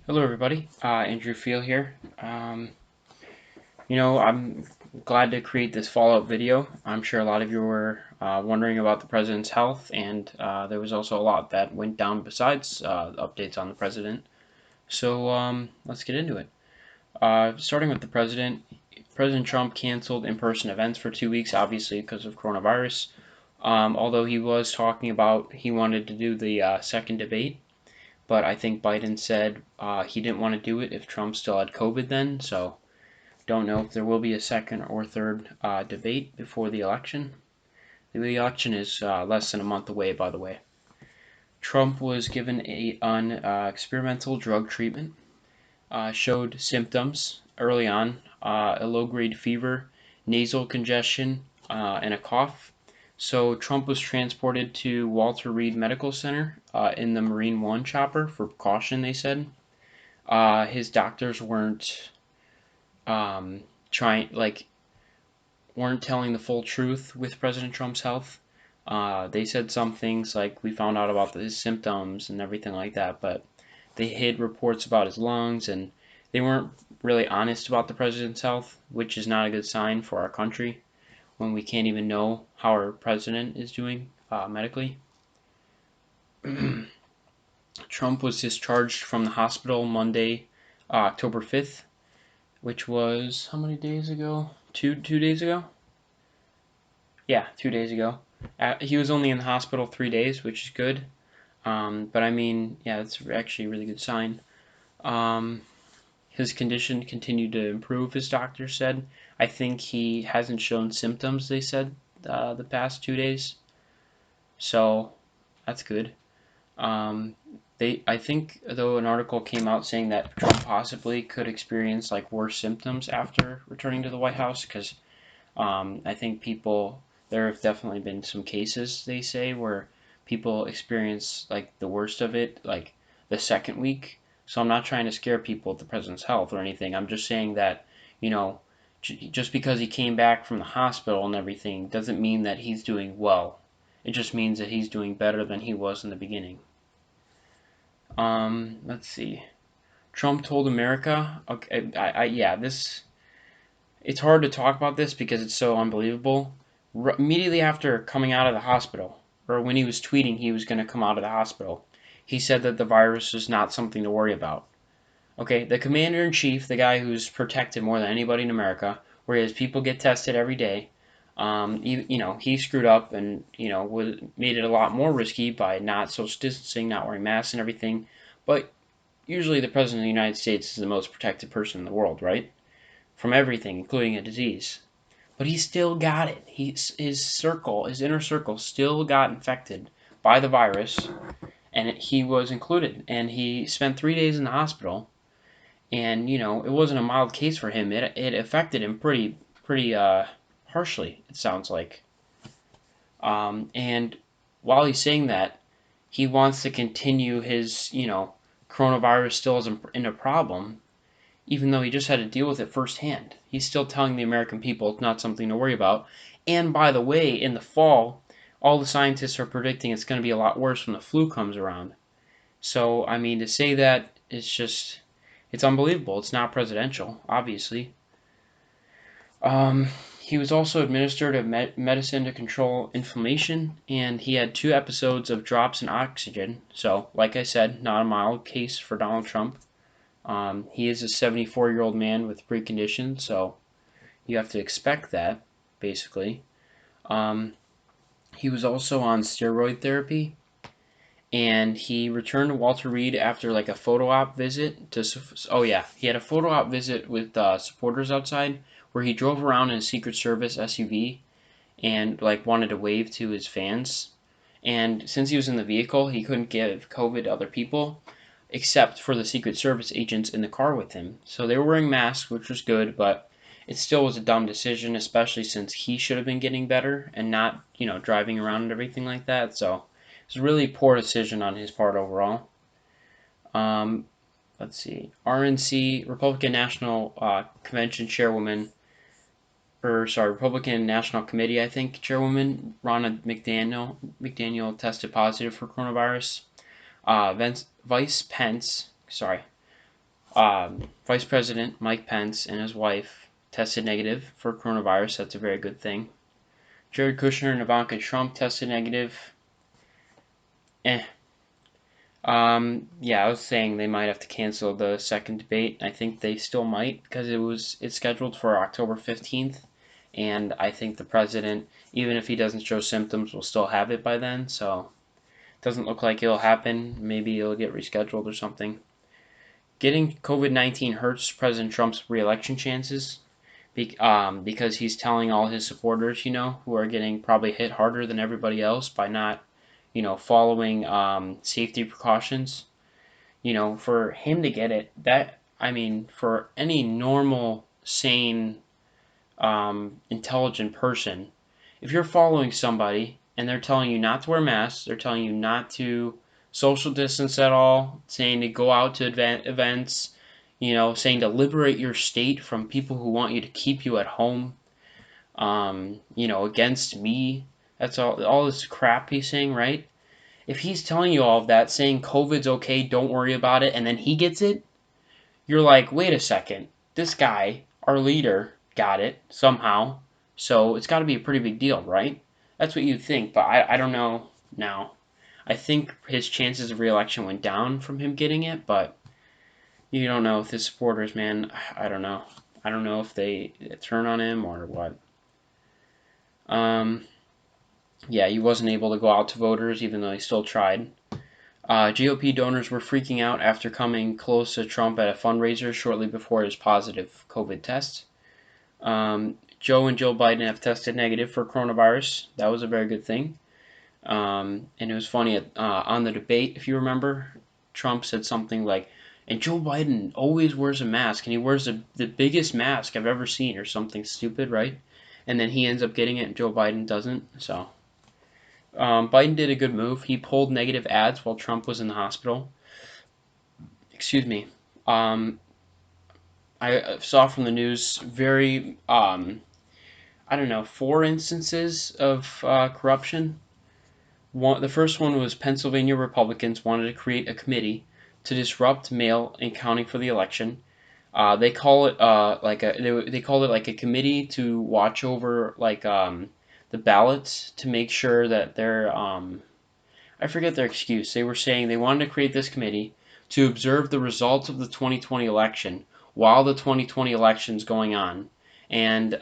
Hello, everybody. Andrew Field here. I'm glad to create this follow-up video. I'm sure a lot of you were wondering about the president's health, and there was also a lot that went down besides updates on the president. So let's get into it. Starting with the president, President Trump canceled in-person events for 2 weeks, obviously because of coronavirus. Although he was talking about he wanted to do the second debate. But I think Biden said he didn't want to do it if Trump still had COVID then, so don't know if there will be a second or third debate before the election. The election is less than a month away, by the way. Trump was given an experimental drug treatment, showed symptoms early on, a low-grade fever, nasal congestion, and a cough. So Trump was transported to Walter Reed Medical Center in the Marine One chopper for precaution, they said. His doctors weren't trying weren't telling the full truth with President Trump's health. They said some things like we found out about his symptoms and everything like that, but they hid reports about his lungs and they weren't really honest about the president's health, which is not a good sign for our country when we can't even know how our president is doing medically. Trump was discharged from the hospital Monday, October 5th, which was how many days ago? Two days ago? Yeah, 2 days ago. He was only in the hospital 3 days, which is good. But I mean, yeah, that's actually a really good sign. His condition continued to improve, his doctor said. I think he hasn't shown symptoms, they said, the past 2 days. So that's good. I think, though, an article came out saying that Trump possibly could experience like worse symptoms after returning to the White House, because I think there have definitely been some cases, they say, where people experience like the worst of it, like the second week. So I'm not trying to scare people with the president's health or anything. I'm just saying that, you know, just because he came back from the hospital and everything doesn't mean that he's doing well. It just means that he's doing better than he was in the beginning. Let's see. Trump told America. Okay, it's hard to talk about this because it's so unbelievable. Immediately after coming out of the hospital, or when he was tweeting he was going to come out of the hospital, he said that the virus is not something to worry about. Okay, the commander in chief, the guy who's protected more than anybody in America, whereas people get tested every day, he screwed up and made it a lot more risky by not social distancing, not wearing masks and everything. But usually, the president of the United States is the most protected person in the world, right? From everything, including a disease. But he still got it. His inner circle, still got infected by the virus, and he was included. And he spent 3 days in the hospital. And it wasn't a mild case for him. It affected him pretty harshly. It sounds like. And while he's saying that, he wants to continue his coronavirus still isn't a problem, even though he just had to deal with it firsthand. He's still telling the American people it's not something to worry about. And by the way, in the fall, all the scientists are predicting it's going to be a lot worse when the flu comes around. So, I mean, to say that, it's unbelievable. It's not presidential, obviously. He was also administered a medicine to control inflammation, and he had 2 episodes of drops in oxygen. So, like I said, not a mild case for Donald Trump. He is a 74-year-old man with preconditions, so you have to expect that, basically. He was also on steroid therapy, and he returned to Walter Reed after like a photo op visit he had a photo op visit with supporters outside where he drove around in a Secret Service SUV and like wanted to wave to his fans. And since he was in the vehicle, he couldn't give COVID to other people, except for the Secret Service agents in the car with him. So they were wearing masks, which was good, but it still was a dumb decision, especially since he should have been getting better and not, driving around and everything like that. So it was a really poor decision on his part overall. Let's see. RNC, Republican National Convention Chairwoman, Republican National Committee, I think, Chairwoman Ronna McDaniel tested positive for coronavirus. Vice Pence, Vice President Mike Pence and his wife tested negative for coronavirus. That's a very good thing. Jared Kushner and Ivanka Trump tested negative. Yeah, I was saying they might have to cancel the second debate. I think they still might because it's scheduled for October 15th, and I think the president, even if he doesn't show symptoms, will still have it by then. So it doesn't look like it'll happen. Maybe it'll get rescheduled or something. Getting COVID-19 hurts President Trump's re-election chances because he's telling all his supporters, who are getting probably hit harder than everybody else by not, following safety precautions. For him to get it, for any normal, sane, intelligent person, if you're following somebody and they're telling you not to wear masks, they're telling you not to social distance at all, saying to go out to events, saying to liberate your state from people who want you to keep you at home, against me. That's all this crap he's saying, right? If he's telling you all of that, saying COVID's okay, don't worry about it, and then he gets it, you're like, wait a second, this guy, our leader, got it somehow, so it's got to be a pretty big deal, right? That's what you'd think, but I don't know now. I think his chances of re-election went down from him getting it, but you don't know with his supporters, man. I don't know. I don't know if they turn on him or what. Yeah, he wasn't able to go out to voters, even though he still tried. GOP donors were freaking out after coming close to Trump at a fundraiser shortly before his positive COVID test. Joe and Jill Biden have tested negative for coronavirus. That was a very good thing. And it was funny on the debate, if you remember, Trump said something like, and Joe Biden always wears a mask, and he wears the biggest mask I've ever seen, or something stupid, right? And then he ends up getting it, and Joe Biden doesn't. So Biden did a good move. He pulled negative ads while Trump was in the hospital. Excuse me. I saw from the news very, I don't know, 4 instances of corruption. The first one was Pennsylvania Republicans wanted to create a committee to disrupt mail and counting for the election. They call it they called it like a committee to watch over the ballots to make sure that they're I forget their excuse. They were saying they wanted to create this committee to observe the results of the 2020 election while the 2020 election is going on, and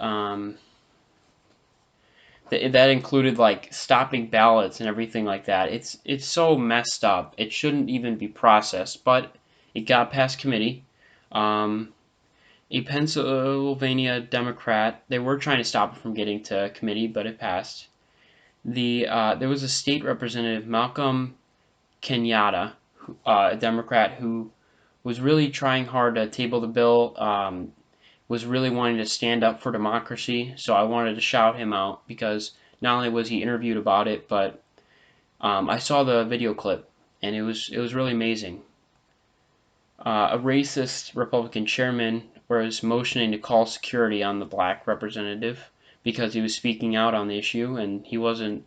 that included like stopping ballots and everything like that. It's so messed up. It shouldn't even be processed, but it got past committee. A Pennsylvania Democrat, they were trying to stop it from getting to committee, but it passed. There was a state representative, Malcolm Kenyatta, a Democrat who was really trying hard to table the bill, was really wanting to stand up for democracy. So I wanted to shout him out because not only was he interviewed about it, but I saw the video clip and it was really amazing. A racist Republican chairman was motioning to call security on the black representative because he was speaking out on the issue and he wasn't,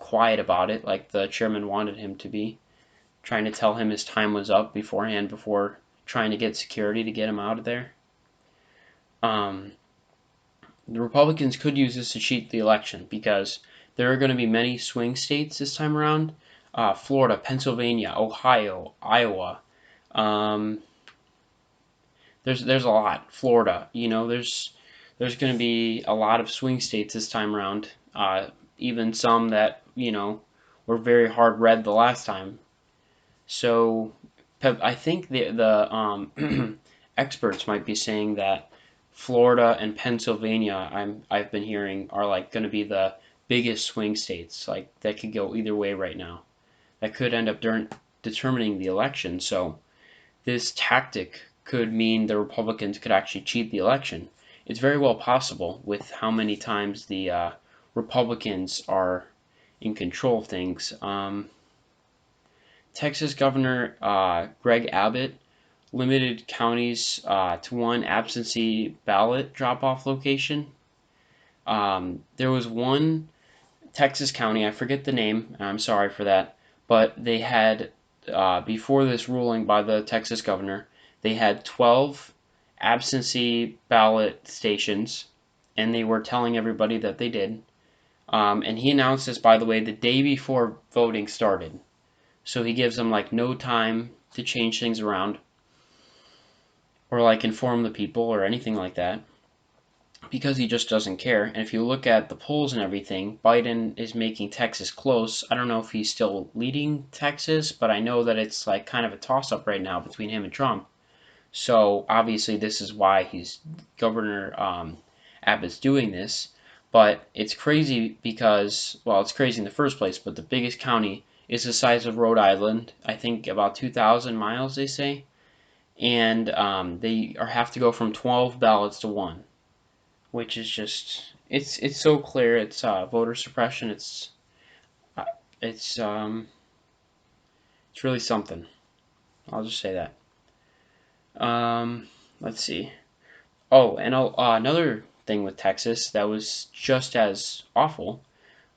quiet about it like the chairman wanted him to be, trying to tell him his time was up beforehand before trying to get security to get him out of there. The Republicans could use this to cheat the election because there are going to be many swing states this time around. Florida, Pennsylvania, Ohio, Iowa. Um, there's a lot. Florida, there's going to be a lot of swing states this time around. Even some that were very hard red the last time. So I think the experts might be saying that Florida and Pennsylvania, I've been hearing, are like going to be the biggest swing states. Like that could go either way right now. That could end up determining the election. So this tactic could mean the Republicans could actually cheat the election. It's very well possible with how many times the Republicans are in control of things. Texas Governor Greg Abbott limited counties to one absentee ballot drop-off location. There was one Texas county, I forget the name, and I'm sorry for that, but they had, before this ruling by the Texas governor, they had 12 absentee ballot stations, and they were telling everybody that they did. And he announced this, by the way, the day before voting started. So he gives them like no time to change things around or like inform the people or anything like that, because he just doesn't care. And if you look at the polls and everything, Biden is making Texas close. I don't know if he's still leading Texas, but I know that it's like kind of a toss-up right now between him and Trump. So obviously this is why Governor Abbott's doing this. But it's crazy because, well, it's crazy in the first place, but the biggest county is the size of Rhode Island. I think about 2,000 miles, they say. And they have to go from 12 ballots to 1, which is just, it's so clear. It's voter suppression. It's really something. I'll just say that. Let's see. Oh, and another thing with Texas that was just as awful.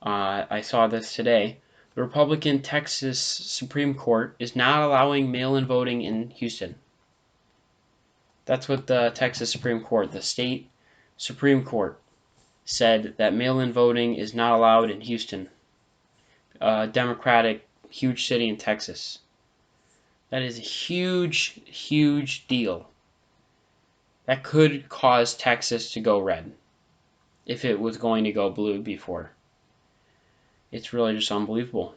I saw this today. The Republican Texas Supreme Court is not allowing mail-in voting in Houston. That's what the Texas Supreme Court, the state Supreme Court, said, that mail-in voting is not allowed in Houston, a Democratic, huge city in Texas. That is a huge, huge deal. That could cause Texas to go red if it was going to go blue before. It's really just unbelievable.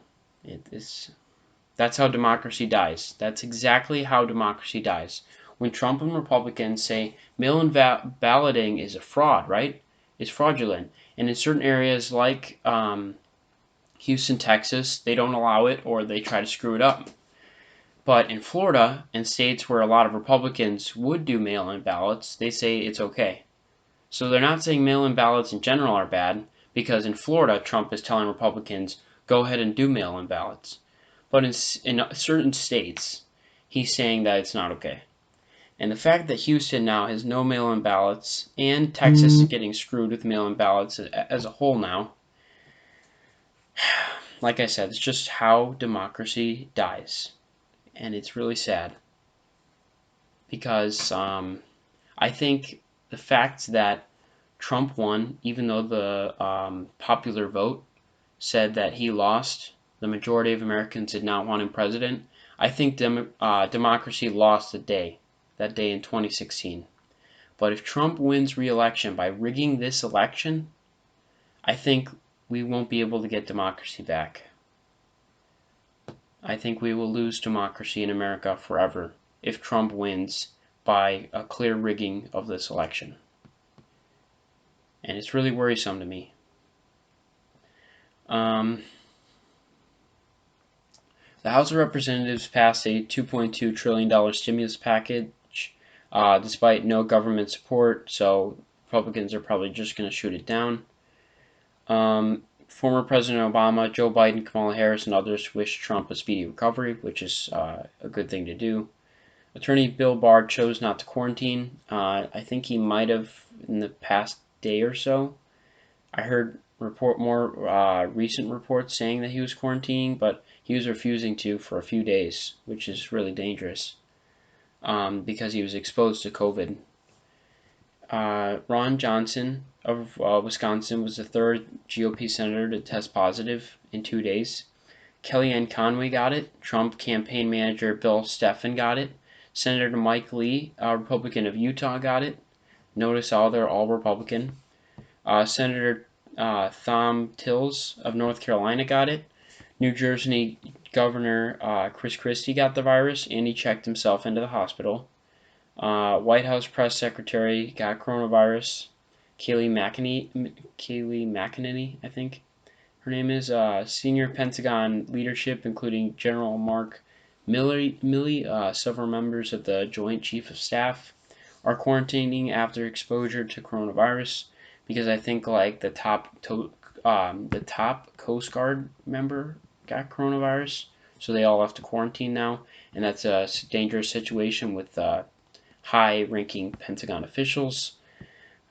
That's how democracy dies. That's exactly how democracy dies. When Trump and Republicans say mail-in balloting is a fraud, right? It's fraudulent. And in certain areas like Houston, Texas, they don't allow it, or they try to screw it up. But in Florida and states where a lot of Republicans would do mail-in ballots, they say it's okay. So they're not saying mail-in ballots in general are bad, because in Florida, Trump is telling Republicans, go ahead and do mail-in ballots. But in certain states, he's saying that it's not okay. And the fact that Houston now has no mail-in ballots, and Texas is getting screwed with mail-in ballots as a whole now, like I said, it's just how democracy dies. And it's really sad. Because I think the fact that Trump won, even though the popular vote said that he lost, the majority of Americans did not want him president, I think democracy lost that day in 2016. But if Trump wins re-election by rigging this election, I think we won't be able to get democracy back. I think we will lose democracy in America forever if Trump wins by a clear rigging of this election. And it's really worrisome to me. The House of Representatives passed a $2.2 trillion stimulus package despite no government support, so Republicans are probably just going to shoot it down. Former President Obama, Joe Biden, Kamala Harris, and others wish Trump a speedy recovery, which is a good thing to do. Attorney Bill Barr chose not to quarantine. I think he might have in the past day or so. I heard more recent reports saying that he was quarantining, but he was refusing to for a few days, which is really dangerous because he was exposed to COVID. Ron Johnson of Wisconsin was the third GOP senator to test positive in 2 days. Kellyanne Conway got it. Trump campaign manager Bill Stephan got it. Senator Mike Lee, a Republican of Utah, got it. Notice they're all Republican. Senator Thom Tillis of North Carolina got it. New Jersey Governor Chris Christie got the virus, and he checked himself into the hospital. White House press secretary got coronavirus. Kayleigh McEnany, I think her name is. Senior Pentagon leadership, including General Mark Milley, several members of the Joint Chief of Staff, are quarantining after exposure to coronavirus, because I think like the top Coast Guard member got coronavirus, so they all have to quarantine now, and that's a dangerous situation with high-ranking Pentagon officials.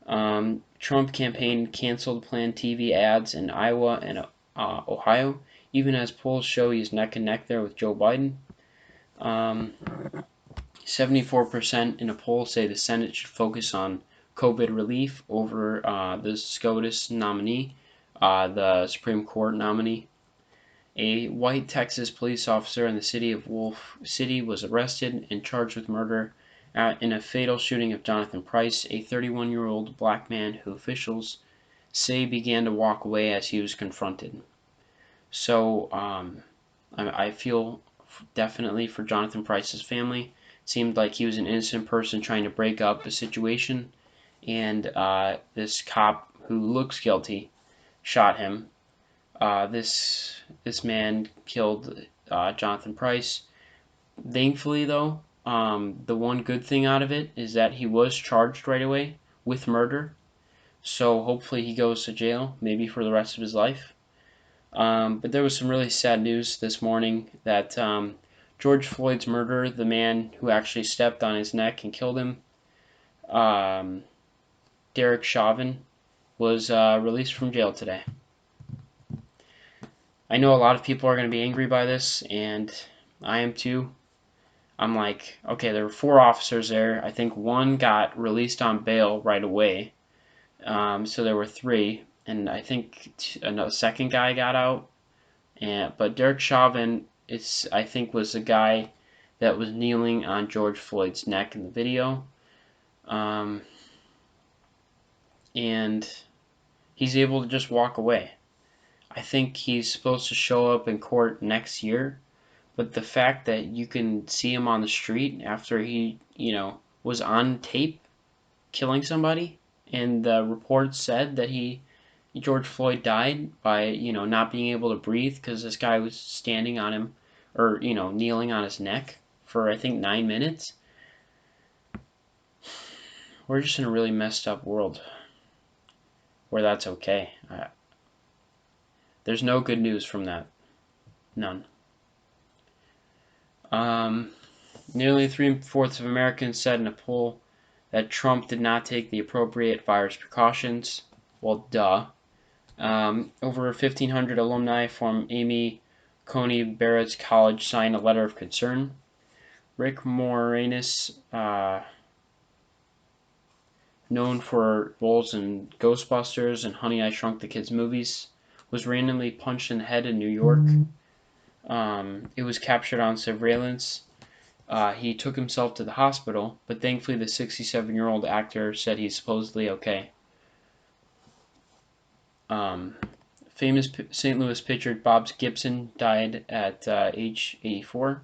Trump campaign canceled planned TV ads in Iowa and Ohio, even as polls show he's neck and neck there with Joe Biden. 74% in a poll say the Senate should focus on COVID relief over the SCOTUS nominee, the Supreme Court nominee. A white Texas police officer in the city of Wolf City was arrested and charged with murder in a fatal shooting of Jonathan Price, a 31-year-old black man who officials say began to walk away as he was confronted. So I feel definitely for Jonathan Price's family. It seemed like he was an innocent person trying to break up a situation, and this cop who looks guilty shot him. This man killed Jonathan Price. Thankfully, though, the one good thing out of it is that he was charged right away with murder. So hopefully he goes to jail, maybe for the rest of his life. But there was some really sad news this morning that George Floyd's murderer, the man who actually stepped on his neck and killed him, Derek Chauvin, was released from jail today. I know a lot of people are going to be angry by this, and I am too. I'm like, okay, there were 4 officers there. I think 1 got released on bail right away. So there were 3, and I think a second guy got out. But Derek Chauvin, I think, was the guy that was kneeling on George Floyd's neck in the video. And he's able to just walk away. I think he's supposed to show up in court next year, but the fact that you can see him on the street after he, was on tape killing somebody, and the report said that George Floyd died by, not being able to breathe because this guy was standing on him, or, kneeling on his neck for, I think, 9 minutes. We're just in a really messed up world where that's okay. There's no good news from that. None. Nearly 3/4 of Americans said in a poll that Trump did not take the appropriate virus precautions. Well, duh. Over 1,500 alumni from Amy Coney Barrett's college signed a letter of concern. Rick Moranis, known for roles in Ghostbusters and Honey, I Shrunk the Kids movies, was randomly punched in the head in New York. It was captured on surveillance. He took himself to the hospital, but thankfully the 67-year-old actor said he's supposedly okay. Famous St. Louis pitcher Bob Gibson died at age 84.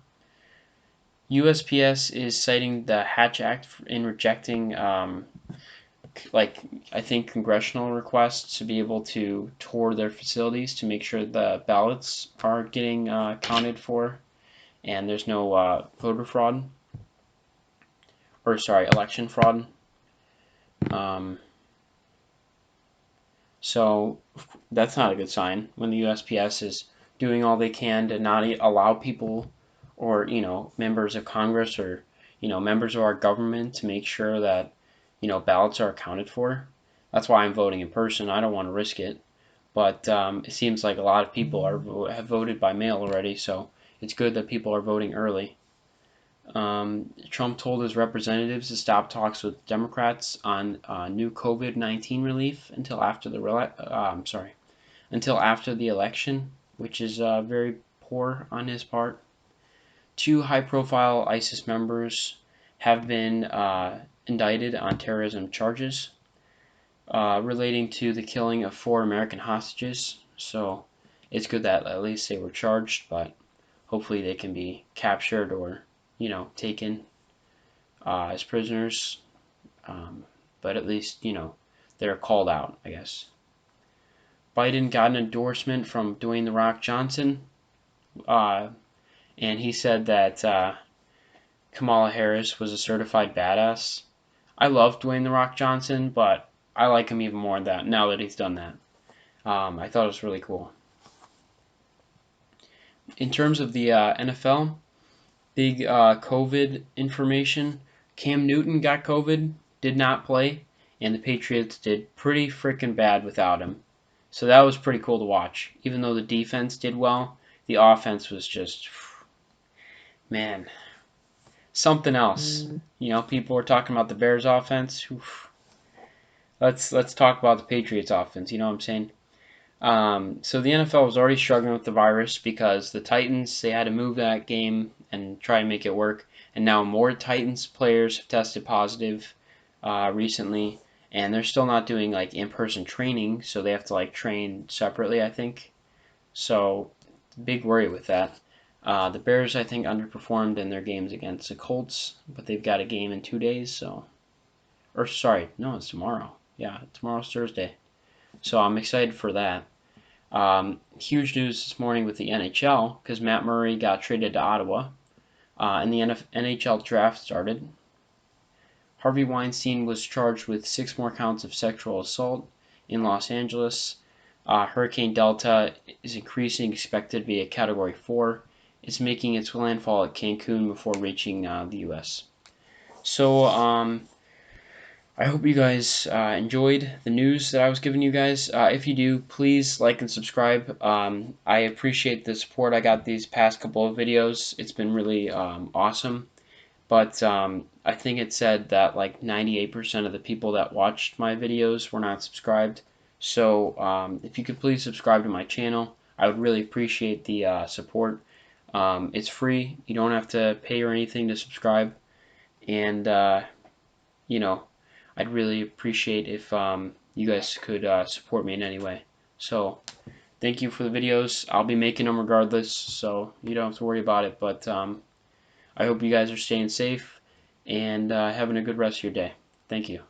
USPS is citing the Hatch Act in rejecting I think congressional requests to be able to tour their facilities to make sure the ballots are getting counted for and there's no voter fraud, or sorry, election fraud. So that's not a good sign when the USPS is doing all they can to not allow people or, members of Congress or, members of our government to make sure that, ballots are accounted for. That's why I'm voting in person. I don't want to risk it. But it seems like a lot of people have voted by mail already, so it's good that people are voting early. Trump told his representatives to stop talks with Democrats on new COVID-19 relief until after the election, which is very poor on his part. 2 high-profile ISIS members have been indicted on terrorism charges relating to the killing of 4 American hostages. So it's good that at least they were charged, but hopefully they can be captured or, taken as prisoners. But at least, they're called out, I guess. Biden got an endorsement from Dwayne "The Rock" Johnson, and he said that Kamala Harris was a certified badass. I love Dwayne "The Rock" Johnson, but I like him even more now that he's done that. I thought it was really cool. In terms of the NFL, big COVID information. Cam Newton got COVID, did not play, and the Patriots did pretty freaking bad without him. So that was pretty cool to watch. Even though the defense did well, the offense was just, man. something else. People were talking about the Bears offense. Oof. Let's talk about the Patriots offense. You know what I'm saying? So the NFL was already struggling with the virus because the Titans, they had to move that game and try and make it work. And now more Titans players have tested positive recently, and they're still not doing like in-person training, so they have to like train separately, I think. So big worry with that. The Bears, I think, underperformed in their games against the Colts, but they've got a game in 2 days, so. Or sorry, no, it's tomorrow. Yeah, tomorrow's Thursday. So I'm excited for that. Huge news this morning with the NHL because Matt Murray got traded to Ottawa, and the NHL draft started. Harvey Weinstein was charged with 6 more counts of sexual assault in Los Angeles. Hurricane Delta is increasing, expected to be a Category 4. It's making its landfall at Cancun before reaching the U.S. So, I hope you guys enjoyed the news that I was giving you guys. If you do, please like and subscribe. I appreciate the support I got these past couple of videos. It's been really awesome. But I think it said that like 98% of the people that watched my videos were not subscribed. So if you could please subscribe to my channel, I would really appreciate the support. It's free. You don't have to pay or anything to subscribe. And, you know, I'd really appreciate if you guys could support me in any way. So thank you for the videos. I'll be making them regardless, so you don't have to worry about it. But I hope you guys are staying safe and having a good rest of your day. Thank you.